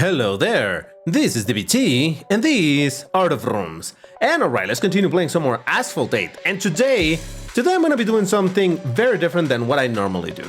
Hello there, this is DBT, and these are the rooms. And alright, let's continue playing some more Asphalt 8. And today I'm gonna be doing something very different than what I normally do.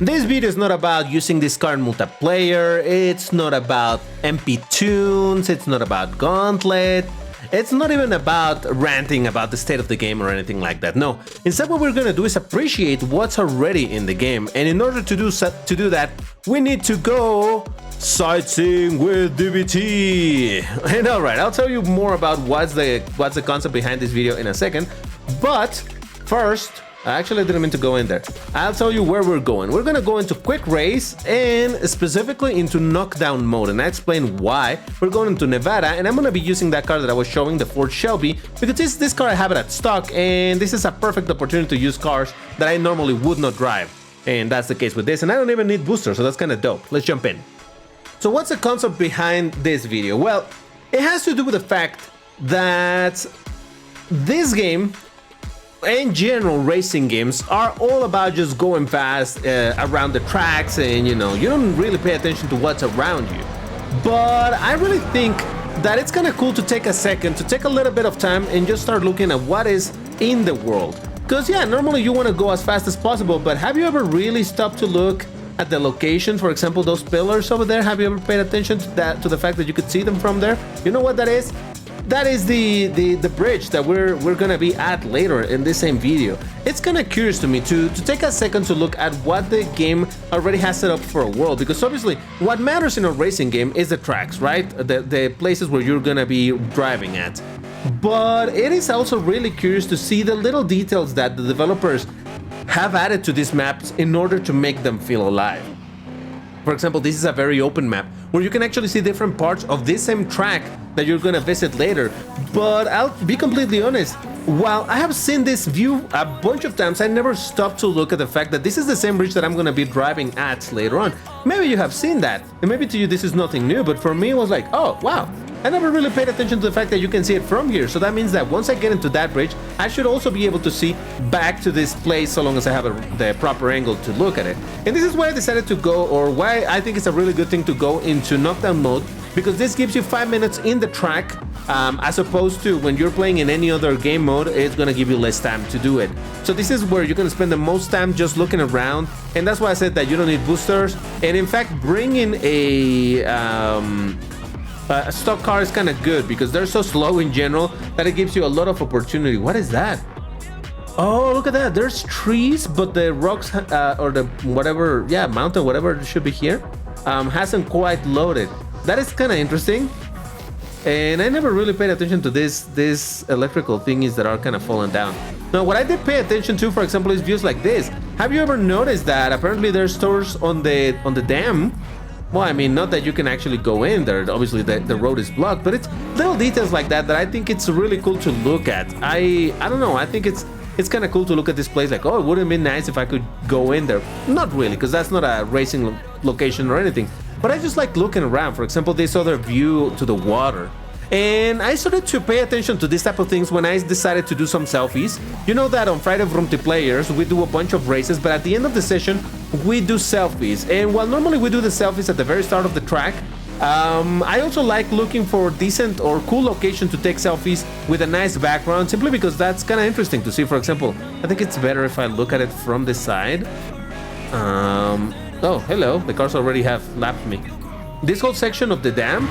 This video is not about using this car in multiplayer, it's not about MP tunes, it's not about Gauntlet, it's not even about ranting about the state of the game or anything like that. No, instead what we're gonna do is appreciate what's already in the game, and in order to do that, we need to go sightseeing with DBT. And alright, I'll tell you more about what's the concept behind this video in a second, but first, actually I didn't mean to go in there. I'll tell you where we're going. We're gonna go into quick race and specifically into knockdown mode, and I explain why. We're going into Nevada, and I'm gonna be using that car that I was showing, the Ford Shelby, because this car I have it at stock, and this is a perfect opportunity to use cars that I normally would not drive. And that's the case with this, and I don't even need boosters, so that's kind of dope. Let's jump in. So what's the concept behind this video? Well, it has to do with the fact that this game, in general, racing games are all about just going fast around the tracks, and you don't really pay attention to what's around you. But I really think that it's kind of cool to take a second, to take a little bit of time and just start looking at what is in the world. Because yeah, normally you want to go as fast as possible, but have you ever really stopped to look at the location? For example, those pillars over there, have you ever paid attention to that, to the fact that you could see them from there? You know what that is? That is the bridge that we're gonna be at later in this same video. It's kind of curious to me to take a second to look at what the game already has set up for a world, because obviously what matters in a racing game is the tracks, right? The places where you're gonna be driving at. But it is also really curious to see the little details that the developers have added to these maps in order to make them feel alive. For example, this is a very open map where you can actually see different parts of this same track that you're gonna visit later. But I'll be completely honest, while I have seen this view a bunch of times, I never stopped to look at the fact that this is the same bridge that I'm gonna be driving at later on. Maybe you have seen that, and maybe to you this is nothing new, but for me it was like, oh wow, I never really paid attention to the fact that you can see it from here. So that means that once I get into that bridge, I should also be able to see back to this place so long as I have the proper angle to look at it. And this is why I decided to go, or why I think it's a really good thing to go into knockdown mode, because this gives you 5 minutes in the track, as opposed to when you're playing in any other game mode, it's gonna give you less time to do it. So this is where you're gonna spend the most time just looking around, and that's why I said that you don't need boosters. And in fact, bringing a stock car is kind of good because they're so slow in general that it gives you a lot of opportunity. What is that? Oh, look at that. There's trees, but the rocks or the whatever, yeah, mountain, whatever it should be here, hasn't quite loaded. That is kind of interesting. And I never really paid attention to this electrical thingies that are kind of falling down. Now, what I did pay attention to, for example, is views like this. Have you ever noticed that apparently there's stores on the dam? Well, I mean, not that you can actually go in there, obviously the road is blocked, but it's little details like that I think it's really cool to look at. I don't know, I think it's kind of cool to look at this place like, oh, it would have been nice if I could go in there. Not really, because that's not a racing location or anything, but I just like looking around. For example, this other view to the water. And I started to pay attention to this type of things when I decided to do some selfies. You know that on Friday of Multiplayers, we do a bunch of races, but at the end of the session, we do selfies. And while normally we do the selfies at the very start of the track, I also like looking for decent or cool location to take selfies with a nice background, simply because that's kind of interesting to see. For example, I think it's better if I look at it from the side. Oh, hello, the cars already have lapped me. This whole section of the dam,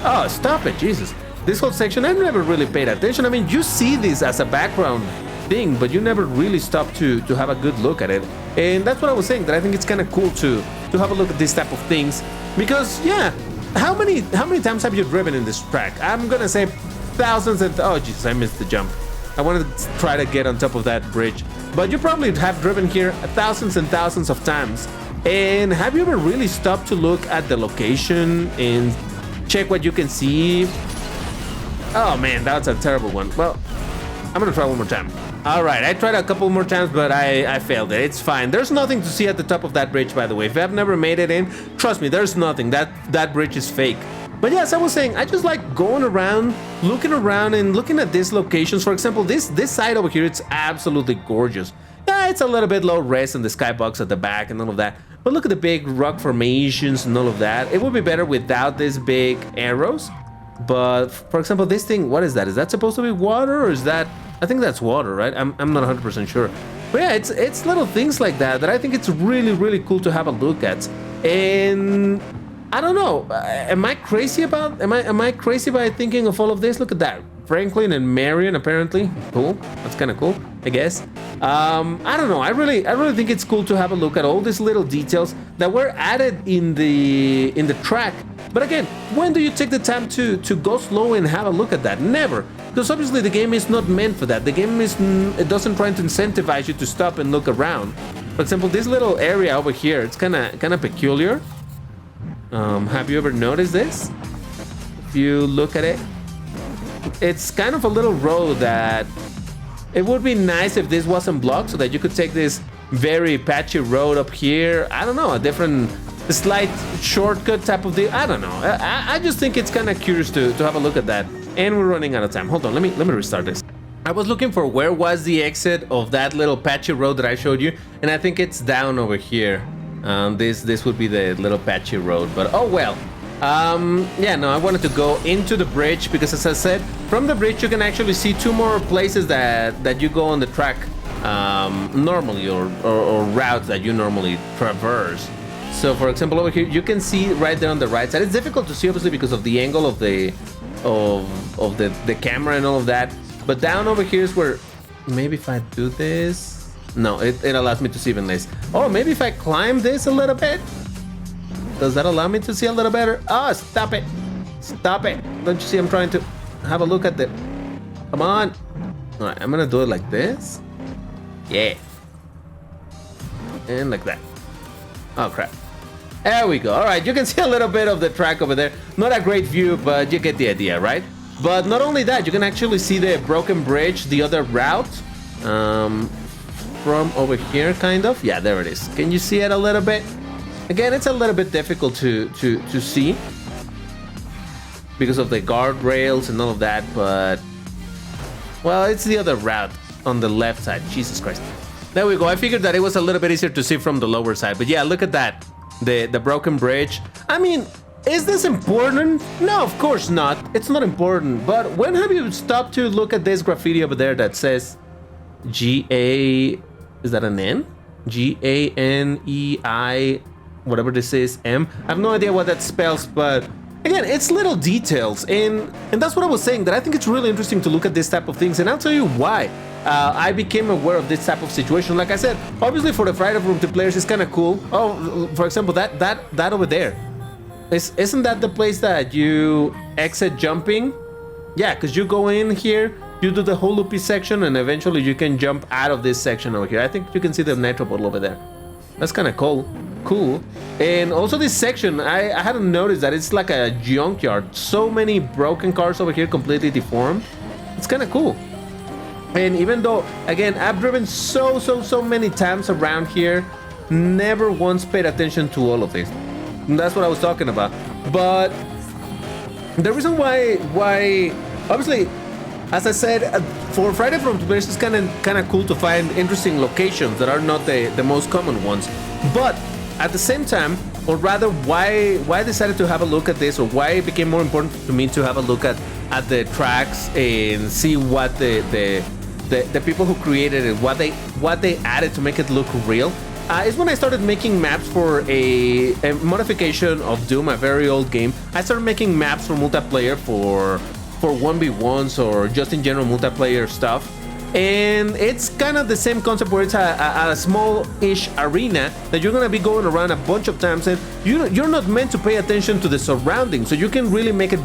oh, stop it, Jesus. This whole section, I never really paid attention. I mean, you see this as a background thing, but you never really stop to have a good look at it. And that's what I was saying, that I think it's kind of cool to have a look at this type of things. Because, yeah, how many times have you driven in this track? I'm gonna say thousands and... oh, Jesus, I missed the jump. I wanted to try to get on top of that bridge. But you probably have driven here thousands and thousands of times. And have you ever really stopped to look at the location and check what you can see? Oh man, that's a terrible one. Well, I'm gonna try one more time. All right, I tried a couple more times, but I failed it. It's fine. There's nothing to see at the top of that bridge, by the way. If I've never made it in, trust me, there's nothing. That bridge is fake. But yes, I was saying, I just like going around, looking around and looking at these locations. For example, this side over here, it's absolutely gorgeous. Yeah, it's a little bit low res in the skybox at the back and all of that. But look at the big rock formations and all of that. It would be better without these big arrows. But for example, this thing, what is that? Is that supposed to be water, or is that? I think that's water, right? I'm not 100% sure. But yeah, it's little things like that that I think it's really cool to have a look at. And I don't know, am I crazy about? Am I crazy by thinking of all of this? Look at that, Franklin and Marion apparently. Cool, that's kind of cool, I guess. I don't know. I really think it's cool to have a look at all these little details that were added in the track. But again, when do you take the time to go slow and have a look at that? Never, because obviously the game is not meant for that. The game it doesn't try to incentivize you to stop and look around. For example, this little area over here, it's kind of peculiar. Have you ever noticed this? If you look at it, it's kind of a little road that it would be nice if this wasn't blocked, so that you could take this very patchy road up here. I don't know, a different slight shortcut type of deal. I don't know. I just think it's kind of curious to have a look at that. And we're running out of time. Hold on, let me restart this. I was looking for where was the exit of that little patchy road that I showed you, and I think it's down over here. This would be the little patchy road, but oh well. Yeah, no, I wanted to go into the bridge because, as I said, from the bridge you can actually see two more places that you go on the track normally, or routes that you normally traverse. So for example, over here you can see right there on the right side. It's difficult to see obviously because of the angle of the camera and all of that, but down over here is where, maybe if I do this, no, it allows me to see even less. Oh, maybe if I climb this a little bit, does that allow me to see a little better? Oh, stop it, don't you see I'm trying to have a look at the, come on. All right, I'm gonna do it like this, yeah, and like that. Oh crap, there we go. All right, you can see a little bit of the track over there. Not a great view, but you get the idea, right? But not only that, you can actually see the broken bridge, the other route, from over here, kind of. Yeah, there it is. Can you see it a little bit? Again, it's a little bit difficult to see because of the guardrails and all of that, but well, it's the other route on the left side. Jesus Christ. There we go. I figured that it was a little bit easier to see from the lower side, but yeah, look at that. The broken bridge. I mean, is this important? No, of course not. It's not important. But when have you stopped to look at this graffiti over there that says G-A... Is that an N? G-A-N-E-I... whatever this is, M. I have no idea what that spells, but again, it's little details, and that's what I was saying, that I think it's really interesting to look at this type of things, and I'll tell you why. I became aware of this type of situation. Like I said, obviously for the Friday Room to players, it's kind of cool. Oh, for example, that over there. Isn't that the place that you exit jumping? Yeah, because you go in here, you do the whole loopy section, and eventually you can jump out of this section over here. I think you can see the nitro bottle over there. That's kind of cool. And also this section, I hadn't noticed that it's like a junkyard. So many broken cars over here, completely deformed. It's kind of cool. And even though, again, I've driven so many times around here, never once paid attention to all of this. And that's what I was talking about. But the reason why obviously, as I said, for Friday from Players, it's kind of cool to find interesting locations that are not the most common ones. But at the same time, or rather, why I decided to have a look at this, or why it became more important to me to have a look at the tracks and see what the people who created it, what they added to make it look real, is when I started making maps for a modification of Doom, a very old game. I started making maps for multiplayer, for 1v1s, or just in general multiplayer stuff. And it's kind of the same concept where it's a small-ish arena that you're gonna be going around a bunch of times, and you're not meant to pay attention to the surroundings, so you can really make it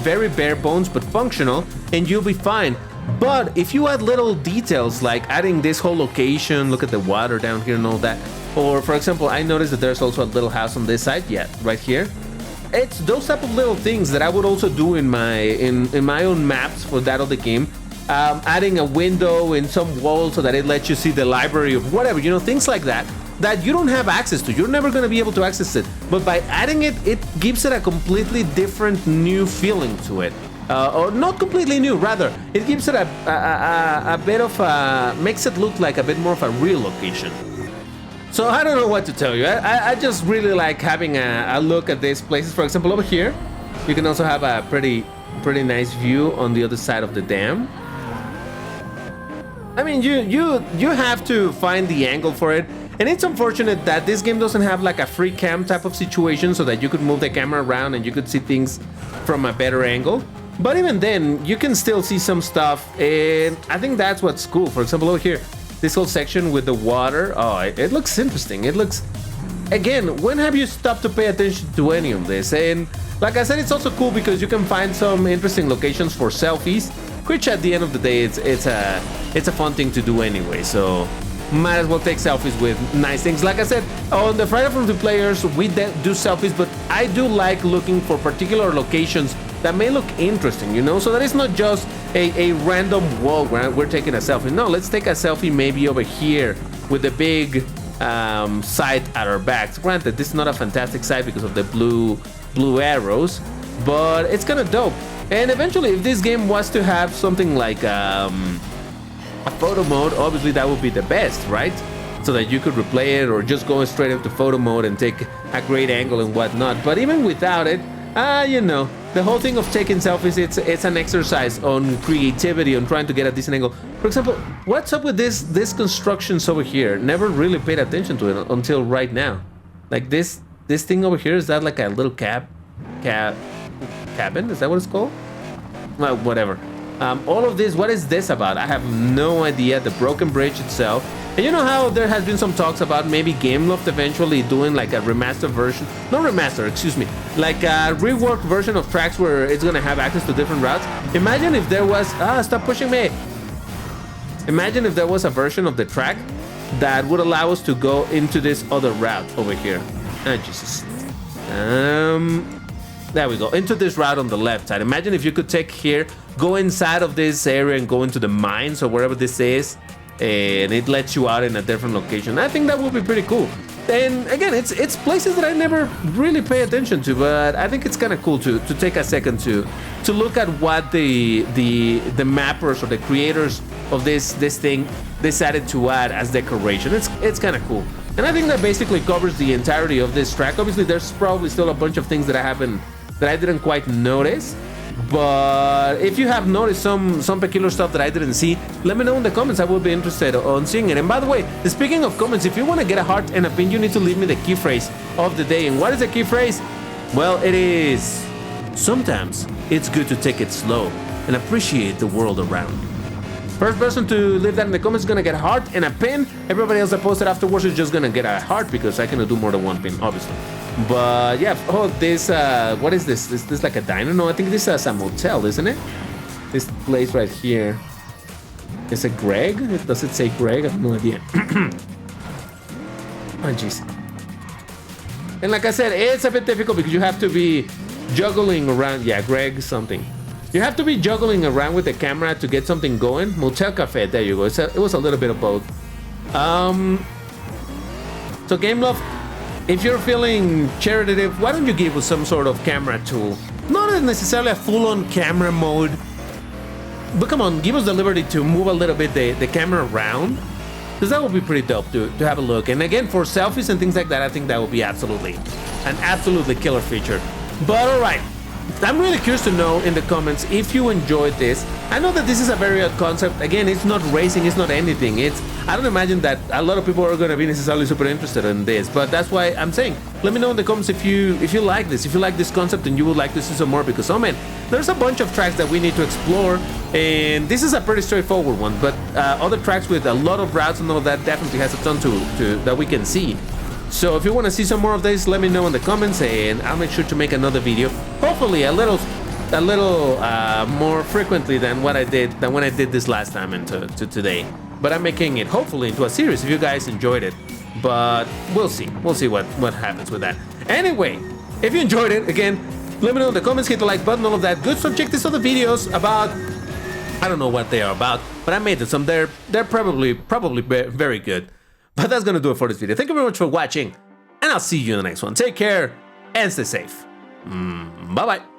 very bare bones but functional, and you'll be fine. But if you add little details like adding this whole location, look at the water down here and all that, or for example, I noticed that there's also a little house on this side, yeah, right here. It's those type of little things that I would also do in my own maps for that of the game. Adding a window in some wall so that it lets you see the library of whatever, you know, things like that you don't have access to. You're never going to be able to access it. But by adding it, it gives it a completely different new feeling to it. Or not completely new, rather, it gives it a bit of a, makes it look like a bit more of a real location. So I don't know what to tell you. I just really like having a look at these places. For example, over here, you can also have a pretty nice view on the other side of the dam. I mean, you have to find the angle for it. And it's unfortunate that this game doesn't have like a free cam type of situation so that you could move the camera around and you could see things from a better angle. But even then, you can still see some stuff, and I think that's what's cool. For example, over here, this whole section with the water, oh, it looks interesting. It looks, again, when have you stopped to pay attention to any of this? And like I said, it's also cool because you can find some interesting locations for selfies, which at the end of the day, it's a fun thing to do anyway. So might as well take selfies with nice things. Like I said, on the Friday from the Players, we do selfies, but I do like looking for particular locations that may look interesting, you know, so that it's not just a random wall where we're taking a selfie. No, let's take a selfie maybe over here with the big sight at our backs. Granted, this is not a fantastic sight because of the blue arrows, but it's kind of dope. And eventually, if this game was to have something like a photo mode, obviously that would be the best, right? So that you could replay it or just go straight into photo mode and take a great angle and whatnot. But even without it, you know, the whole thing of taking selfies, it's an exercise on creativity, on trying to get a decent angle. For example, what's up with this constructions over here? Never really paid attention to it until right now. Like this thing over here, is that like a little cabin? Is that what it's called? Well, whatever. All of this, what is this about? I have no idea. The broken bridge itself. And you know how there has been some talks about maybe Gameloft eventually doing like a remastered version, not remaster, excuse me, like a reworked version of tracks where it's gonna have access to different routes. Imagine if there was, stop pushing me. Imagine if there was a version of the track that would allow us to go into this other route over here. Ah, Jesus. There we go, into this route on the left side. Imagine if you could take here, go inside of this area and go into the mines or wherever this is, and it lets you out in a different location. I think that would be pretty cool. And again, it's places that I never really pay attention to, but I think it's kind of cool to take a second to look at what the mappers or the creators of this thing decided to add as decoration. It's kind of cool. And I think that basically covers the entirety of this track. Obviously, there's probably still a bunch of things that I didn't quite notice. But if you have noticed some peculiar stuff that I didn't see, let me know in the comments. I would be interested on seeing it. And by the way, speaking of comments, if you want to get a heart and a pin, you need to leave me the key phrase of the day. And what is the key phrase? Well, it is, sometimes it's good to take it slow and appreciate the world around. First person to leave that in the comments is gonna get a heart and a pin. Everybody else that posted afterwards is just gonna get a heart because I cannot do more than one pin, obviously. But yeah, oh, this, what is this? Is this like a diner? No, I think this is a motel, isn't it? This place right here. Is it Greg? Does it say Greg? I have no idea. Oh, jeez. And like I said, it's a bit difficult because you have to be juggling around. Yeah, Greg something. You have to be juggling around with the camera to get something going. Motel Cafe, there you go. It was a little bit of both. So Gameloft, if you're feeling charitative, why don't you give us some sort of camera tool? Not necessarily a full-on camera mode, but come on, give us the liberty to move a little bit the camera around, because that would be pretty dope to have a look. And again, for selfies and things like that, I think that would be an absolutely killer feature. But all right. I'm really curious to know in the comments if you enjoyed this. I know that this is a very odd concept. Again, it's not racing, it's not anything. I don't imagine that a lot of people are going to be necessarily super interested in this, but that's why I'm saying, let me know in the comments if you like this, if you like this concept and you would like to see some more, because oh man, there's a bunch of tracks that we need to explore, and this is a pretty straightforward one, but other tracks with a lot of routes and all of that definitely has a ton to that we can see. So if you want to see some more of this, let me know in the comments, and I'll make sure to make another video. Hopefully a little more frequently than when I did this last time and to today. But I'm making it hopefully into a series if you guys enjoyed it. But we'll see. We'll see what happens with that. Anyway, if you enjoyed it, again, let me know in the comments, hit the like button, all of that. Good stuff. Check these other videos about, I don't know what they are about, but I made some. They're probably very good. But that's gonna do it for this video. Thank you very much for watching, and I'll see you in the next one. Take care and stay safe. Bye bye.